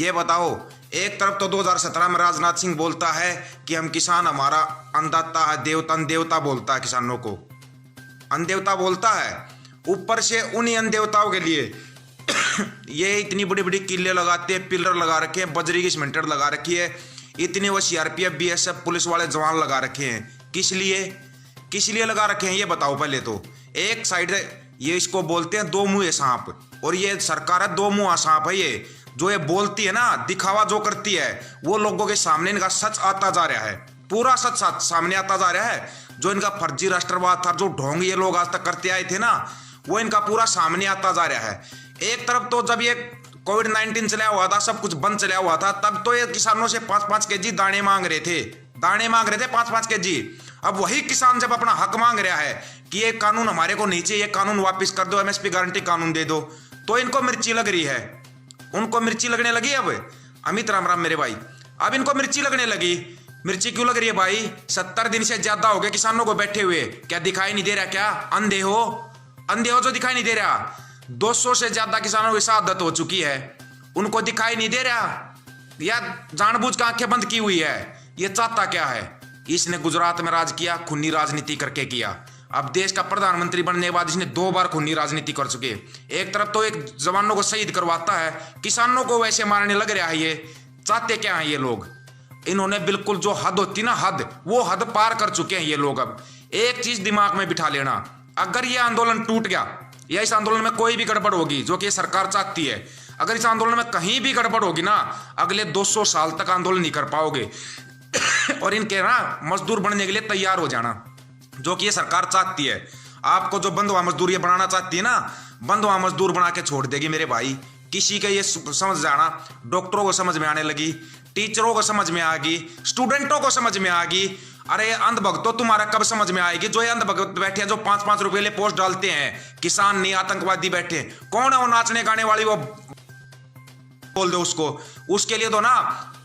ये बताओ, एक तरफ तो 2017 में राजनाथ सिंह बोलता है कि हम किसान, हमारा अन्नदाता है, देवता देवता बोलता है किसानों को, अन्न देवता बोलता है। ऊपर से उन्हीं अन्न देवताओं के लिए ये इतनी बड़ी बड़ी किले लगाते हैं, पिलर लगा रखे हैं, बजरी की सीमेंटेड लगा रखी है, इतने वो सीआरपीएफ बीएसएफ पुलिस वाले जवान लगा रखे हैं। किस लिए लगा रखे हैं ये बताओ। पहले तो एक साइड ये इसको बोलते हैं दो मुंह सांप, और ये सरकार है दो मुंह सांप है। ये जो ये बोलती है ना, दिखावा जो करती है, वो लोगों के सामने इनका सच आता जा रहा है, पूरा सच सामने आता जा रहा है। जो इनका फर्जी राष्ट्रवाद था, जो ढोंग ये लोग आज तक करते आए थे ना, वो इनका पूरा सामने आता जा रहा है। एक तरफ तो जब ये कोविड-19 चला हुआ था, सब कुछ बंद चला हुआ था, तब तो ये किसानों से 5-5 केजी दाने मांग रहे थे 5-5 केजी। अब वही किसान जब अपना हक मांग रहा है कि ये कानून हमारे को नहीं चाहिए, ये कानून वापस कर दो, एमएसपी गारंटी कानून दे दो, तो इनको मिर्ची लग रही है। उनको मिर्ची लगने लगी। अब अमित राम राम मेरे भाई, अब इनको मिर्ची लगने लगी। मिर्ची क्यों लग रही है भाई? 70 दिन से ज्यादा हो गए किसानों को बैठे हुए, क्या दिखाई नहीं दे रहा? क्या अंधे हो जो दिखाई नहीं दे रहा? 200 से ज्यादा किसानों की शहादत हो चुकी है, उनको दिखाई नहीं दे रहा? या जानबूझ कर आंखें बंद की हुई है? ये चाहता क्या है? इसने गुजरात में राज किया, खूनी राजनीति करके किया। अब देश का प्रधानमंत्री बनने के बाद इसने 2 बार खूनी राजनीति कर चुके। एक तरफ तो एक जवानों को शहीद करवाता है, किसानों को वैसे मारने लग रहा है। ये चाहते क्या है ये लोग? इन्होंने बिल्कुल जो हद होती ना, वो हद पार कर चुके हैं ये लोग। अब एक चीज दिमाग में बिठा लेना, अगर ये आंदोलन टूट गया या इस आंदोलन में कोई भी गड़बड़ होगी, जो कि ये सरकार चाहती है, अगर इस आंदोलन में कहीं भी गड़बड़ होगी ना, अगले 200 साल तक आंदोलन नहीं कर पाओगे। और इनके ना मजदूर बनने के लिए तैयार हो जाना, जो कि ये सरकार चाहती है। आपको जो बंधुआ मजदूर ये बनाना चाहती है ना, बंधुआ मजदूर बना के छोड़ देगी मेरे भाई। किसी का ये समझ जाना, डॉक्टरों को समझ में आने लगी, टीचरों को समझ में आ गई, स्टूडेंटों को समझ में आ गई। अरे अंधभक्तों, तुम्हारा कब समझ में आएगी? जो ये अंधभक्त बैठे हैं, जो 5-5 रुपए ले पोस्ट डालते हैं, किसान नहीं आतंकवादी बैठे, कौन है वो नाचने गाने वाली? वो बोल दो उसके लिए तो ना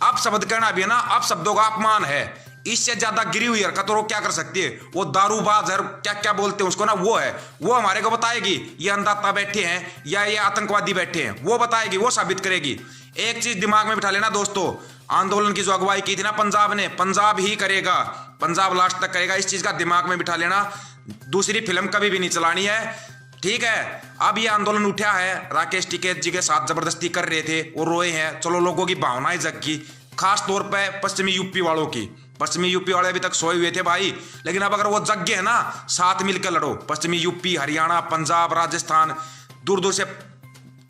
अब शब्द कहना भी है ना, अब शब्दों का अपमान है। इससे ज्यादा गिरी हुई हरकत और क्या कर सकती है? वो दारूबाज है, क्या क्या बोलते हैं उसको ना, वो है, वो हमारे को बताएगी ये अंधाता बैठे हैं या ये आतंकवादी बैठे हैं, वो बताएगी, वो साबित करेगी। एक चीज दिमाग में बिठा लेना दोस्तों, आंदोलन की जो अगुवाई की थी ना पंजाब ने, पंजाब ही करेगा, पंजाब लास्ट तक करेगा। इस चीज का दिमाग में बिठा लेना। दूसरी फिल्म कभी भी नहीं चलानी है, ठीक है? अब ये आंदोलन उठा है, राकेश टिकैत जी के साथ जबरदस्ती कर रहे थे, वो रोए हैं, चलो लोगों की भावनाएं जगी, खास तौर पर पश्चिमी यूपी वालों की। पश्चिमी यूपी वाले अभी तक सोए हुए थे भाई, लेकिन अब अगर वो जग गए ना, साथ मिलकर लड़ो। पश्चिमी यूपी, हरियाणा, पंजाब, राजस्थान, दूर दूर से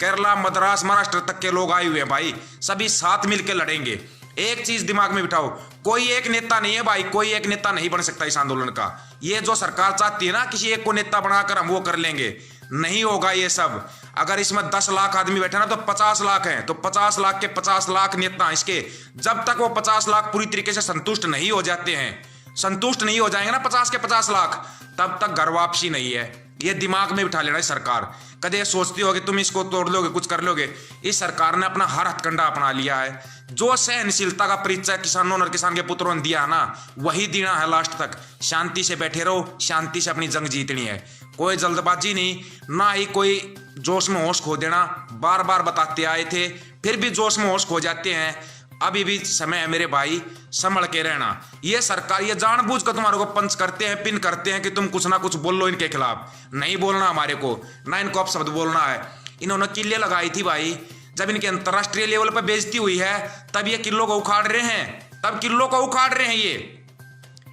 केरला, मद्रास, महाराष्ट्र तक के लोग आए हुए हैं भाई, सभी साथ मिलकर लड़ेंगे। एक चीज दिमाग में बिठाओ, कोई एक नेता नहीं है भाई, कोई एक नेता नहीं बन सकता इस आंदोलन का। ये जो सरकार चाहती है ना, किसी एक को नेता बनाकर हम वो कर लेंगे, नहीं होगा ये सब। अगर इसमें 10 लाख आदमी बैठे ना, तो 50 लाख हैं, तो 50 लाख के 50 लाख नेता इसके। जब तक वो 50 लाख पूरी तरीके से संतुष्ट नहीं हो जाते हैं, संतुष्ट नहीं हो जाएंगे ना 50 के 50 लाख, तब तक घर वापसी नहीं है। ये दिमाग में बिठा लेना। सरकार कदे सोचती होगी तुम इसको तोड़ लोगे, कुछ कर लोगे। इस सरकार ने अपना हर हथकंडा अपना लिया है। जो सहनशीलता का परिचय किसानों और किसान के पुत्रों ने दिया ना, वही देना है लास्ट तक। शांति से बैठे रहो, शांति से अपनी जंग जीतनी है, कोई जल्दबाजी नहीं, ना ही कोई जोश में होश खो देना। बार बार बताते आए थे, फिर भी जोश में होश खो जाते हैं। अभी भी समय है मेरे भाई, संभल के रहना। ये सरकार ये जानबूझ कर तुम्हारे को पंच करते हैं, पिन करते हैं कि तुम कुछ ना कुछ बोल लो इनके खिलाफ। नहीं बोलना हमारे को, ना इनको अब शब्द बोलना है। इन्होंने किले लगाई थी भाई, जब इनके अंतरराष्ट्रीय लेवल पर बेइज्जती हुई है, तब ये किलों को उखाड़ रहे हैं, तब किलों को उखाड़ रहे हैं ये।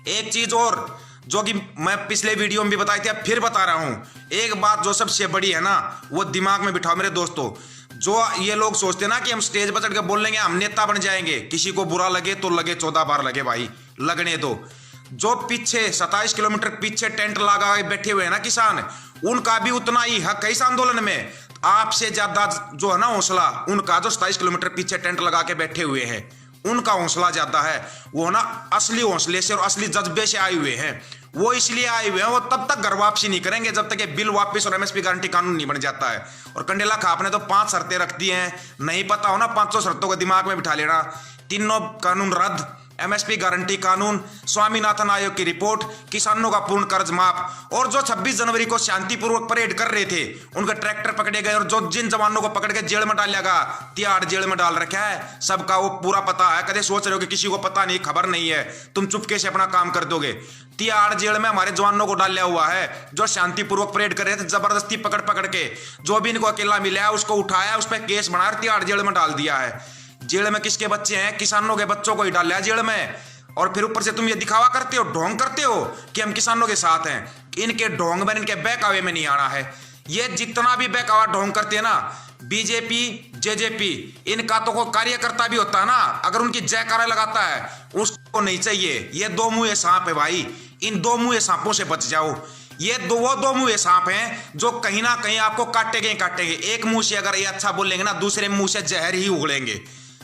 एक चीज और जो कि मैं पिछले वीडियो में भी बताई थी, अब फिर बता रहा हूं, एक बात जो सबसे बड़ी है ना, वो दिमाग में बिठाओ मेरे दोस्तों। जो ये लोग सोचते हैं ना कि हम स्टेज पर चढ़ के बोल लेंगे, हम नेता बन जाएंगे, किसी को बुरा लगे तो लगे, 14 बार लगे भाई, लगने दो। जो पीछे 27 किलोमीटर पीछे टेंट लगा के बैठे हुए हैं ना किसान, उनका भी उतना ही हक है इस आंदोलन में। आपसे ज्यादा जो है ना हौसला उनका, जो 27 किलोमीटर पीछे टेंट लगा के बैठे हुए हैं, उनका हौसला ज्यादा है। वो ना असली हौसले से और असली जज्बे से आए हुए हैं। वो इसलिए आए हुए हैं, वो तब तक घर वापसी नहीं करेंगे जब तक ये बिल वापस और एमएसपी गारंटी कानून नहीं बन जाता है। और कंडेला खाप ने तो 5 शर्तें रख दी हैं, नहीं पता हो ना 500 शर्तों को दिमाग में बिठा लेना। तीनों कानून रद्द, एमएसपी गारंटी कानून, स्वामीनाथन आयोग की रिपोर्ट, किसानों का पूर्ण कर्ज माफ, और जो 26 जनवरी को शांतिपूर्वक परेड कर रहे थे उनके ट्रैक्टर पकड़े गए, और जो जिन जवानों को पकड़ के जेल में डाल लगा, तिहाड़ जेल में डाल रखा है, सबका वो पूरा पता है। कदे सोच रहे हो कि किसी को पता नहीं, खबर नहीं है, तुम चुपके से अपना काम कर दोगे। तिहाड़ जेल में हमारे जवानों को डाला हुआ है जो शांतिपूर्वक परेड कर रहे थे, जबरदस्ती पकड़ पकड़ के जो भी इनको अकेला मिला है उसको उठाया, उस पर केस बनाया, तिहाड़ जेल में डाल दिया है। जेल में किसके बच्चे हैं? किसानों के बच्चों को ही डाला है जेल में। और फिर ऊपर से तुम ये दिखावा करते हो, ढोंग करते हो कि हम किसानों के साथ हैं। इनके ढोंग में, इनके बहकावे में नहीं आना है। ये जितना भी बहकावा ढोंग करते हैं ना, बीजेपी जेजेपी, इनका तो कोई कार्यकर्ता भी होता है ना, अगर उनकी जयकारा लगाता है उसको नहीं चाहिए। ये दो मुंहे सांप है भाई, इन दो मुंहे सांपों से बच जाओ। ये वो दो मुंहे सांप हैं जो कहीं ना कहीं आपको काटेंगे काटेंगे। एक मुंह से अगर ये अच्छा बोलेंगे ना, दूसरे मुंह से जहर ही उगलेंगे।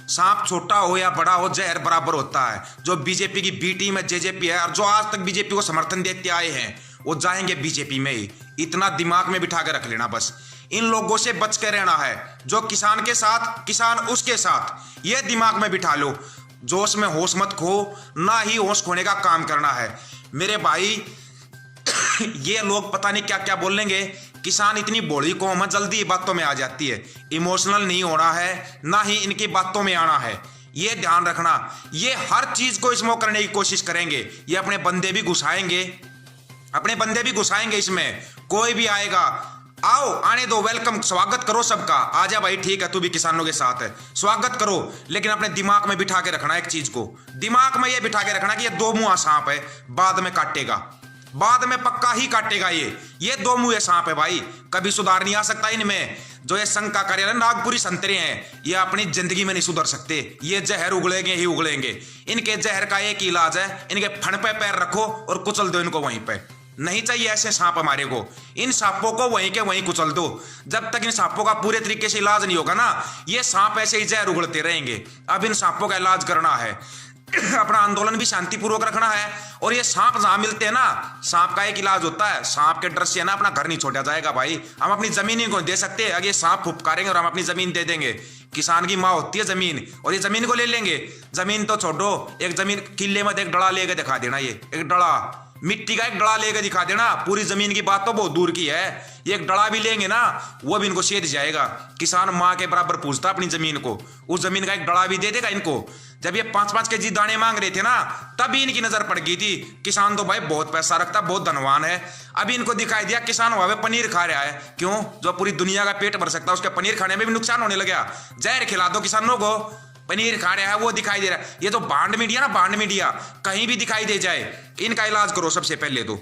सांप छोटा हो या बड़ा हो, जहर बराबर होता है। जो बीजेपी की बी टीम है जेजेपी है, और जो आज तक बीजेपी को समर्थन देते आए हैं वो जाएंगे बीजेपी में ही। इतना दिमाग में बिठा के रख लेना बस। इन लोगों से बच के रहना है, जो किसान के साथ किसान उसके साथ, ये दिमाग में बिठा लो। जोश में होश मत खो, ना ही होश खोने का काम करना है मेरे भाई। ये लोग पता नहीं क्या क्या बोलेंगे। किसान इतनी भोली कौम है, जल्दी बातों में आ जाती है। इमोशनल नहीं होना है, ना ही इनकी बातों में आना है, ये ध्यान रखना। ये हर चीज को इसमें करने की कोशिश करेंगे। ये अपने बंदे भी घुसाएंगे, अपने बंदे भी घुसाएंगे इसमें। कोई भी आएगा, आओ आने दो, वेलकम, स्वागत करो सबका। आजा भाई, ठीक है, तू भी किसानों के साथ है, स्वागत करो। लेकिन अपने दिमाग में बिठा के रखना एक चीज को, दिमाग में ये बिठा के रखना कि ये दो मुंहा सांप है, बाद में काटेगा, बाद में पक्का ही काटेगा। ये दो मुंहे सांप है भाई, कभी सुधार नहीं आ सकता इनमें। जो ये संघ का कार्यालय नागपुरी संतरे हैं, ये अपनी जिंदगी में नहीं सुधर सकते। ये जहर उगलेंगे ही उगलेंगे। इनके जहर का एक ही इलाज है, इनके फण पे पैर रखो और कुचल दो इनको वहीं पे। नहीं चाहिए ऐसे सांप हमारे को। इन सांपों को वहीं के वहीं कुचल दो। जब तक इन सांपों का पूरे तरीके से इलाज नहीं होगा ना, ये सांप ऐसे ही जहर उगलते रहेंगे। अब इन सांपों का इलाज करना है, अपना आंदोलन भी शांतिपूर्वक रखना है। और ये सांप जहां मिलते हैं ना, सांप का एक इलाज होता है, सांप के डर से ना अपना घर नहीं छोड़ा जाएगा भाई। हम अपनी जमीन इनको दे सकते हैं, अगर ये सांप फुफकारेंगे और हम अपनी जमीन दे देंगे। किसान की माँ होती है जमीन, और ये जमीन को ले लेंगे। जमीन तो छोड़ो, एक जमीन किले में एक डड़ा लेके दिखा देना, ये एक डड़ा मिट्टी का एक डड़ा लेके दिखा देना। पूरी जमीन की बात तो बहुत दूर की है, ये एक डड़ा भी लेंगे ना, वो भी इनको सेध जाएगा। किसान माँ के बराबर पूछता अपनी जमीन को, उस जमीन का एक डड़ा भी दे देगा इनको। जब ये 5-5 केजी दाने मांग रहे थे ना, तभी इनकी नजर पड़ गई थी। किसान तो भाई बहुत पैसा रखता, बहुत धनवान है। अभी इनको दिखाई दिया किसान वहां पे पनीर खा रहा है। क्यों? जो पूरी दुनिया का पेट भर सकता है, उसके पनीर खाने में भी नुकसान होने लगा। जहर खिला दो किसानों को, पनीर खा रहा है वो दिखाई दे रहा है। ये तो बांड मीडिया ना, बांड मीडिया कहीं भी दिखाई दे जाए, इनका इलाज करो सबसे पहले तो।